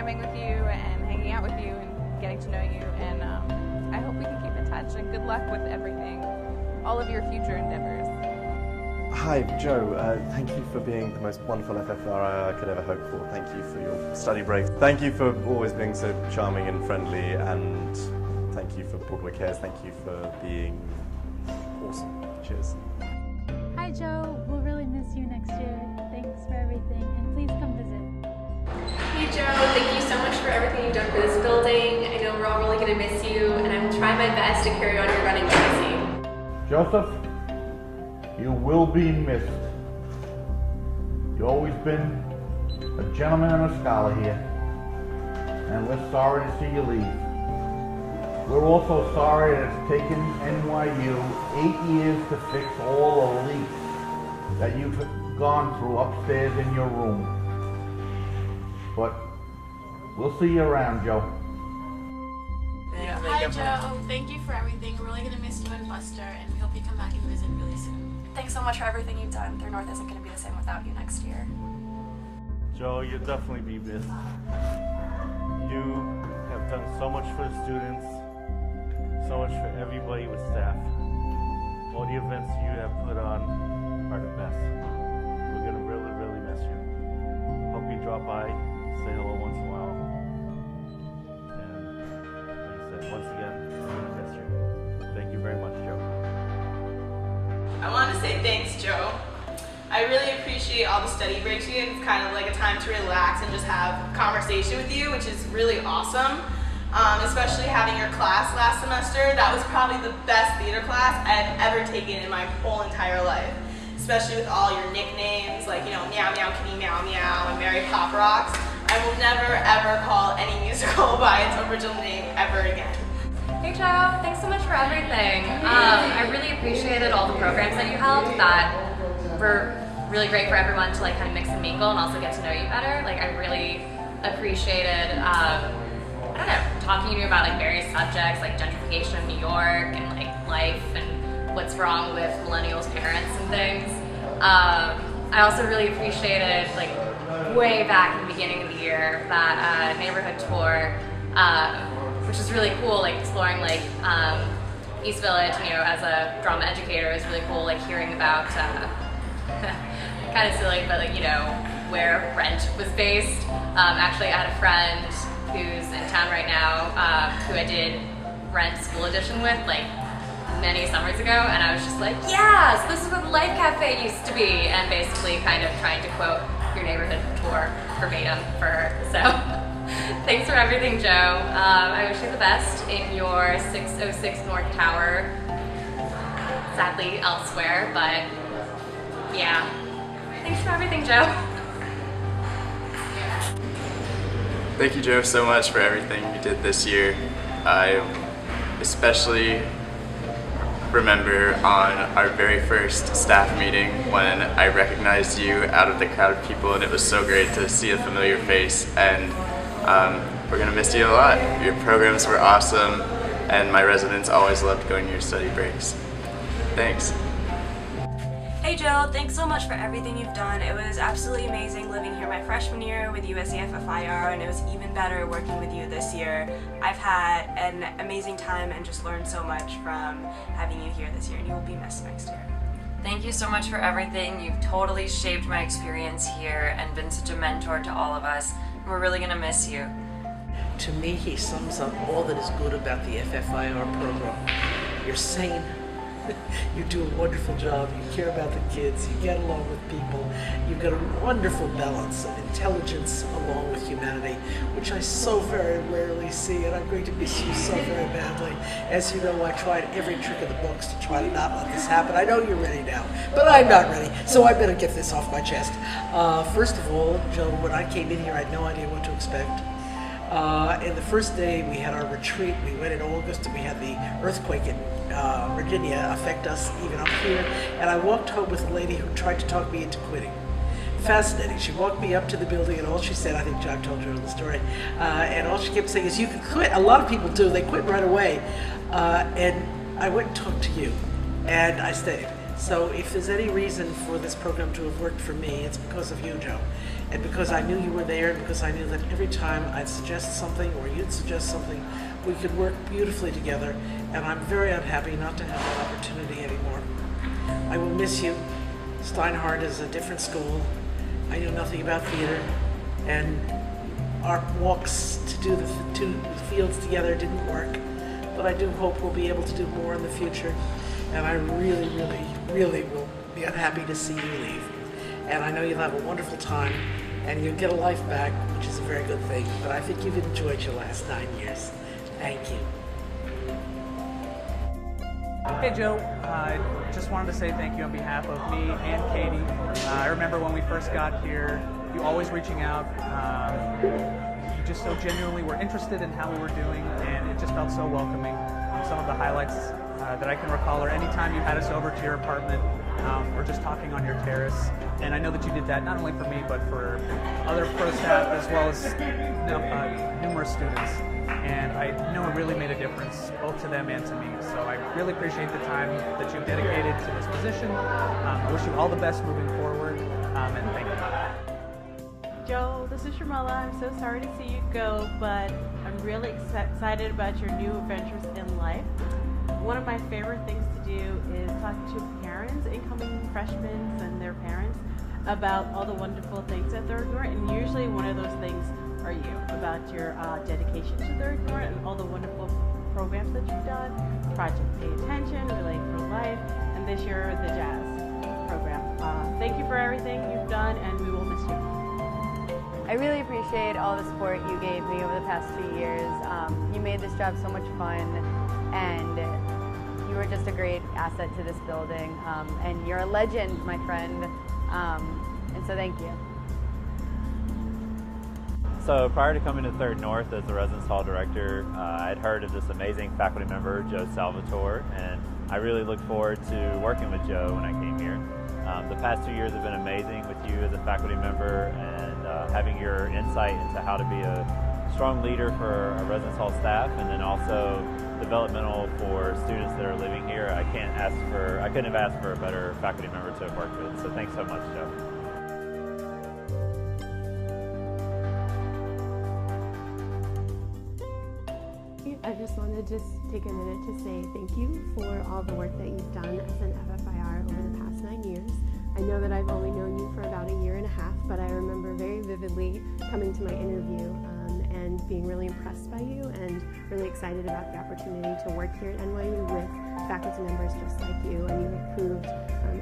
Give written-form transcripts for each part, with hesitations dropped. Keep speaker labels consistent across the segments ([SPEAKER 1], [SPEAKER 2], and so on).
[SPEAKER 1] cramming with you and hanging out with you and getting to know you, and I hope we can keep in touch, and good luck with everything, all of your future endeavors.
[SPEAKER 2] Hi, Joe. Thank you for being the most wonderful FFR I could ever hope for. Thank you for your study breaks. Thank you for always being so charming and friendly, and thank you for Broadway Cares. Thank you for being awesome. Cheers.
[SPEAKER 3] Hi, Joe. We'll really miss you next year. Thanks for everything, and please come visit.
[SPEAKER 4] Hey, Joe. Thank you so much for everything you've done for this building. I know we're all really going to miss you, and I will try my best to carry on your running legacy.
[SPEAKER 5] Joseph, you will be missed. You've always been a gentleman and a scholar here, and we're sorry to see you leave. We're also sorry that it's taken NYU 8 years to fix all the leaks that you've gone through upstairs in your room. But we'll see you around, Joe.
[SPEAKER 6] Hi, Joe. Thank you for everything. We're really going to miss you and Buster, and we hope you come back and visit really soon.
[SPEAKER 7] Thanks so much for everything you've done. Third North isn't going to be the same without you next year.
[SPEAKER 8] Joe, you'll definitely be missed. You have done so much for the students, so much for everybody with staff. All the events you have put on are the best. We're going to really, really miss you. Hope you drop by, say hello once in a while. Once again, we're going to miss you. Thank you very much, Joe.
[SPEAKER 9] I want to say thanks, Joe. I really appreciate all the study breaks you get. It's kind of like a time to relax and just have conversation with you, which is really awesome. Especially having your class last semester. That was probably the best theater class I've ever taken in my whole entire life. Especially with all your nicknames, like, you know, Meow Meow Kitty Meow Meow and Mary Pop Rocks. I will never ever call any musical by its original name ever again.
[SPEAKER 10] Hey Joe, thanks so much for everything. I really appreciated all the programs that you held that were really great for everyone to like kind of mix and mingle and also get to know you better. Like I really appreciated, I don't know, talking to you about like various subjects like gentrification of New York and like life and what's wrong with millennials' parents and things. I also really appreciated like way back in the beginning of the year that neighborhood tour, which is really cool, like exploring like East Village, you know, as a drama educator is really cool, like hearing about, kind of silly, but like, you know, where Rent was based. Actually, I had a friend who's in town right now who I did Rent School Edition with like many summers ago, and I was just like, yes, this is what the Life Cafe used to be, and basically kind of trying to quote your neighborhood tour verbatim for her. So thanks for everything, Joe. I wish you the best in your 606 North Tower, sadly elsewhere, but yeah. Thanks for everything, Joe.
[SPEAKER 11] Thank you, Joe, so much for everything you did this year. I especially remember on our very first staff meeting when I recognized you out of the crowd of people, and it was so great to see a familiar face, and we're going to miss you a lot. Your programs were awesome, and my residents always loved going to your study breaks. Thanks.
[SPEAKER 7] Hey Joe, thanks so much for everything you've done. It was absolutely amazing living here my freshman year with you as the FFIR, and it was even better working with you this year. I've had an amazing time and just learned so much from having you here this year, and you will be missed next year.
[SPEAKER 12] Thank you so much for everything. You've totally shaped my experience here and been such a mentor to all of us. We're really going to miss you.
[SPEAKER 13] To me, he sums up all that is good about the FFIR program. You're sane. You do a wonderful job, you care about the kids, you get along with people, you've got a wonderful balance of intelligence along with humanity, which I so very rarely see, and I'm going to miss you so very badly. As you know, I tried every trick of the books to try to not let this happen. I know you're ready now, but I'm not ready, so I better get this off my chest. First of all, Joe, when I came in here, I had no idea what to expect. And the first day we had our retreat, we went in August, and we had the earthquake in Virginia affect us even up here, and I walked home with a lady who tried to talk me into quitting. Fascinating. She walked me up to the building, and all she said, I think John told you the story, and all she kept saying is, you can quit. A lot of people do. They quit right away. And I went and talked to you, and I stayed. So if there's any reason for this program to have worked for me, it's because of you, Joe. And because I knew you were there, and because I knew that every time I'd suggest something or you'd suggest something, we could work beautifully together. And I'm very unhappy not to have that opportunity anymore. I will miss you. Steinhardt is a different school. I knew nothing about theater, and our walks to do the two fields together didn't work. But I do hope we'll be able to do more in the future. And I really, really, really will be unhappy to see you leave. And I know you'll have a wonderful time, and you'll get a life back, which is a very good thing. But I think you've enjoyed your last 9 years. Thank you.
[SPEAKER 14] Hey Joe, I just wanted to say thank you on behalf of me and Katie. I remember when we first got here, you always reaching out. You just so genuinely were interested in how we were doing, and it just felt so welcoming. Some of the highlights that I can recall are anytime you had us over to your apartment or just talking on your terrace. And I know that you did that not only for me, but for other pro staff as well as numerous students. And I know it really made a difference, both to them and to me. So I really appreciate the time that you've dedicated to this position. I wish you all the best moving forward, and thank you.
[SPEAKER 15] Joe, this is Sharmella. I'm so sorry to see you go, but I'm really excited about your new adventures in life. One of my favorite things to do is talk to parents, incoming freshmen and their parents, about all the wonderful things that they're doing. And usually one of those things are you, about your dedication to Third North and all the wonderful programs that you've done, Project Pay Attention, Relate for Life, and this year the Jazz program. Thank you for everything you've done, and we will miss you.
[SPEAKER 16] I really appreciate all the support you gave me over the past 2 years. You made this job so much fun, and you were just a great asset to this building. And you're a legend, my friend, and so thank you.
[SPEAKER 17] So prior to coming to Third North as the Residence Hall Director, I'd heard of this amazing faculty member, Joe Salvatore, and I really look forward to working with Joe when I came here. The past 2 years have been amazing with you as a faculty member, and having your insight into how to be a strong leader for our Residence Hall staff, and then also developmental for students that are living here. I couldn't have asked for a better faculty member to have worked with, so thanks so much, Joe.
[SPEAKER 18] I just wanted to take a minute to say thank you for all the work that you've done as an FFIR over the past 9 years. I know that I've only known you for about 1.5 years, but I remember very vividly coming to my interview and being really impressed by you and really excited about the opportunity to work here at NYU with faculty members just like you, and you have proved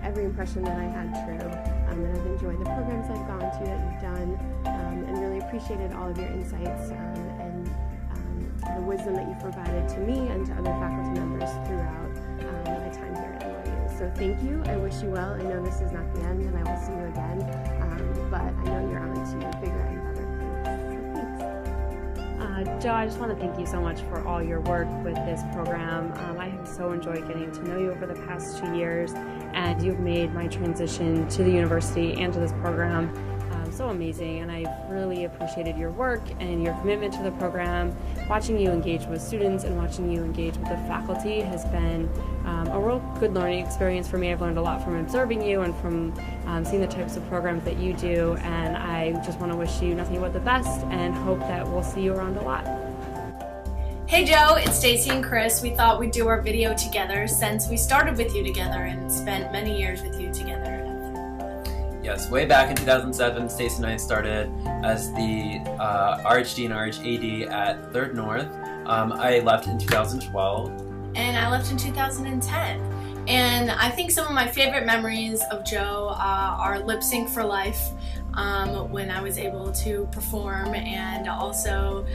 [SPEAKER 18] every impression that I had true. And I've enjoyed the programs I've gone to that you've done, and really appreciated all of your insights and the wisdom that you've provided to me and to other faculty members throughout my time here at NYU. So thank you. I wish you well. I know this is not the end, and I will see you again, but I know you're on to bigger and better things. So thanks.
[SPEAKER 19] Joe, I just want to thank you so much for all your work with this program. I have so enjoyed getting to know you over the past 2 years, and you've made my transition to the university and to this program so amazing, and I've really appreciated your work and your commitment to the program. Watching you engage with students and watching you engage with the faculty has been a real good learning experience for me. I've learned a lot from observing you and from seeing the types of programs that you do, and I just want to wish you nothing but the best and hope that we'll see you around a lot.
[SPEAKER 6] Hey Joe, it's Stacy and Chris. We thought we'd do our video together since we started with you together and spent many years with you together.
[SPEAKER 20] Yes, way back in 2007, Stacey and I started as the RHD and RHAD at Third North. I left in 2012.
[SPEAKER 6] And I left in 2010. And I think some of my favorite memories of Joe are Lip Sync for Life, when I was able to perform and also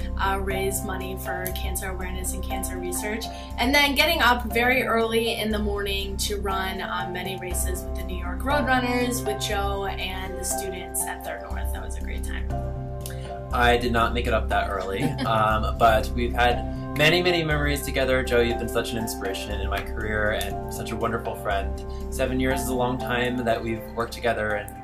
[SPEAKER 6] raise money for cancer awareness and cancer research. And then getting up very early in the morning to run many races with the New York Roadrunners, with Joe and the students at Third North. That was a great time.
[SPEAKER 20] I did not make it up that early, but we've had many, many memories together. Joe, you've been such an inspiration in my career and such a wonderful friend. 7 years is a long time that we've worked together and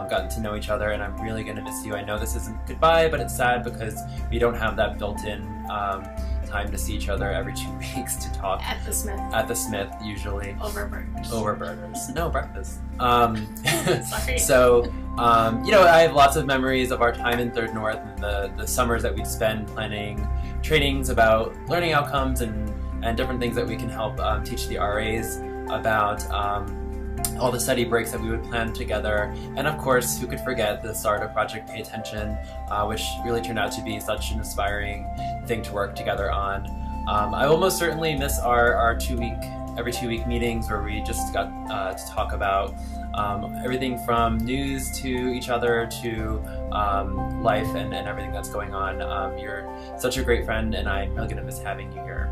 [SPEAKER 20] gotten to know each other, and I'm really going to miss you. I know this isn't goodbye, but it's sad because we don't have that built-in time to see each other every 2 weeks to talk.
[SPEAKER 6] At the Smith.
[SPEAKER 20] At the Smith, usually.
[SPEAKER 6] Over burgers.
[SPEAKER 20] Over burgers. No, breakfast.
[SPEAKER 6] Sorry.
[SPEAKER 20] So I have lots of memories of our time in Third North and the summers that we'd spend planning trainings about learning outcomes and different things that we can help teach the RAs about, all the study breaks that we would plan together, and of course, who could forget the start of Project Pay Attention, which really turned out to be such an inspiring thing to work together on. I will most certainly miss our every 2 week meetings where we just got to talk about everything from news to each other to life and everything that's going on. You're such a great friend, and I'm really going to miss having you here.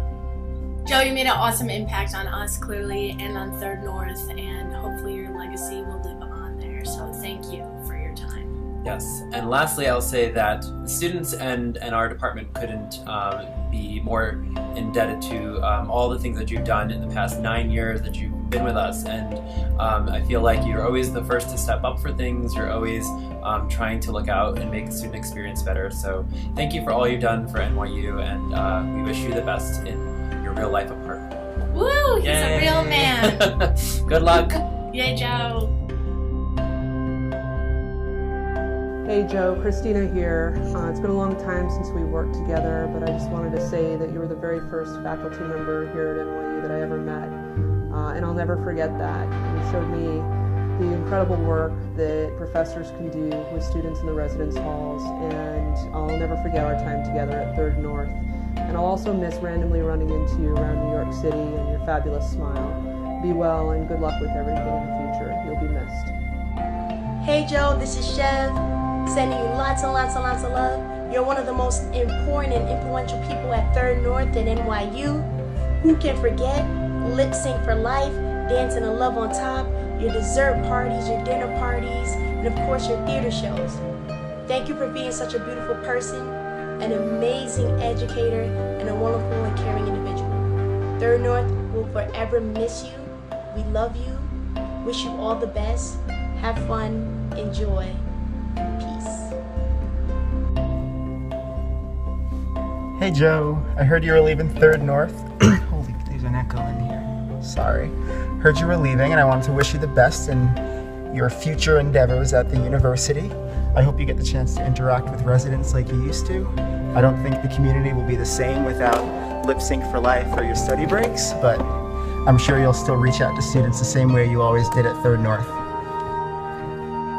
[SPEAKER 6] Joe, you made an awesome impact on us, clearly, and on Third North, and hopefully your legacy will live on there. So thank you for your time.
[SPEAKER 20] Yes, and lastly, I'll say that the students and our department couldn't be more indebted to all the things that you've done in the past 9 years that you've been with us, and I feel like you're always the first to step up for things. You're always trying to look out and make the student experience better. So thank you for all you've done for NYU, and we wish you the best in your real life apartment.
[SPEAKER 6] Woo! He's a real man.
[SPEAKER 20] Good luck.
[SPEAKER 6] Yay, Joe.
[SPEAKER 21] Hey Joe, Christina here. It's been a long time since we worked together, but I just wanted to say that you were the very first faculty member here at NYU that I ever met, and I'll never forget that. You showed me the incredible work that professors can do with students in the residence halls, and I'll never forget our time together at Third North. And I'll also miss randomly running into you around New York City and your fabulous smile. Be well and good luck with everything in the future. You'll be missed.
[SPEAKER 22] Hey Joe, this is Chev, sending you lots and lots and lots of love. You're one of the most important and influential people at Third North and NYU. Who can forget Lip Sync for Life, Dancing and Love on Top, your dessert parties, your dinner parties, and of course your theater shows. Thank you for being such a beautiful person, an amazing educator, and a wonderful and caring individual. Third North will forever miss you. We love you. Wish you all the best. Have fun. Enjoy. Peace.
[SPEAKER 23] Hey Joe, I heard you were leaving Third North. Holy, there's an echo in here. Sorry. Heard you were leaving, and I wanted to wish you the best in your future endeavors at the university. I hope you get the chance to interact with residents like you used to. I don't think the community will be the same without Lip Sync for Life or your study breaks, but I'm sure you'll still reach out to students the same way you always did at Third North.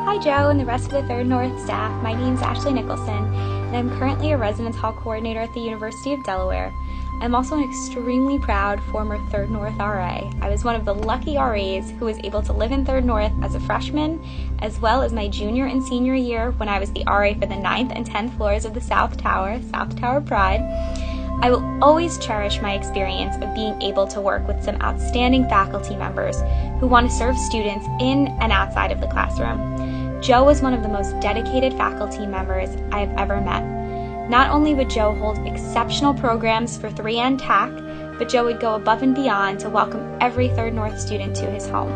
[SPEAKER 24] Hi Joe and the rest of the Third North staff. My name is Ashley Nicholson, and I'm currently a residence hall coordinator at the University of Delaware. I'm also an extremely proud former Third North RA. I was one of the lucky RAs who was able to live in Third North as a freshman, as well as my junior and senior year when I was the RA for the 9th and 10th floors of the South Tower Pride. I will always cherish my experience of being able to work with some outstanding faculty members who want to serve students in and outside of the classroom. Joe was one of the most dedicated faculty members I have ever met. Not only would Joe hold exceptional programs for 3N TAC, but Joe would go above and beyond to welcome every Third North student to his home.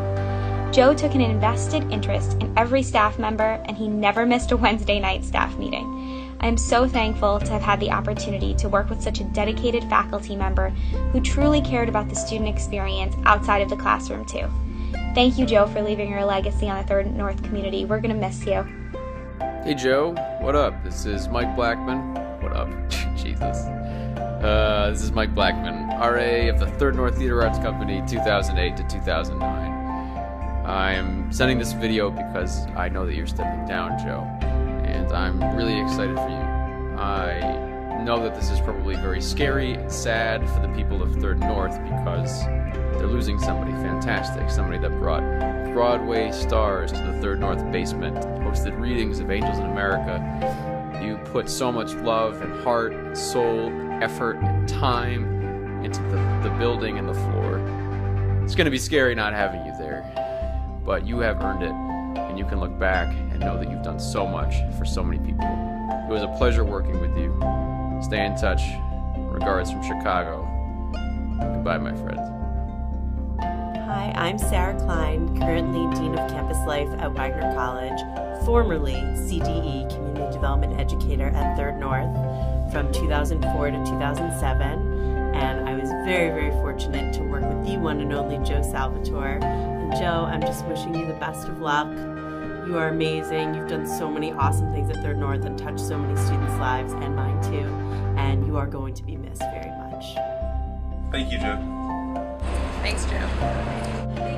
[SPEAKER 24] Joe took an invested interest in every staff member, and he never missed a Wednesday night staff meeting. I am so thankful to have had the opportunity to work with such a dedicated faculty member who truly cared about the student experience outside of the classroom too. Thank you, Joe, for leaving your legacy on the Third North community. We're going to miss you.
[SPEAKER 25] Hey Joe, what up? This is Mike Blackman. What up? Jesus. This is Mike Blackman, RA of the Third North Theater Arts Company 2008 to 2009. I am sending this video because I know that you're stepping down, Joe, and I'm really excited for you. I know that this is probably very scary and sad for the people of Third North because they're losing somebody fantastic, somebody that brought Broadway stars to the Third North basement, hosted readings of Angels in America. You put so much love and heart and soul, effort and time into the building and the floor. It's going to be scary not having you there, but you have earned it, and you can look back and know that you've done so much for so many people. It was a pleasure working with you. Stay in touch. Regards from Chicago. Goodbye, my friend.
[SPEAKER 26] Hi, I'm Sarah Klein, currently Dean of Campus Life at Wagner College, formerly CDE, Community Development Educator at Third North from 2004 to 2007, and I was very, very fortunate to work with the one and only Joe Salvatore. And Joe, I'm just wishing you the best of luck. You are amazing. You've done so many awesome things at Third North and touched so many students' lives, and mine too. And you are going to be missed very much.
[SPEAKER 1] Thank you, Joe.
[SPEAKER 10] Thanks, Joe.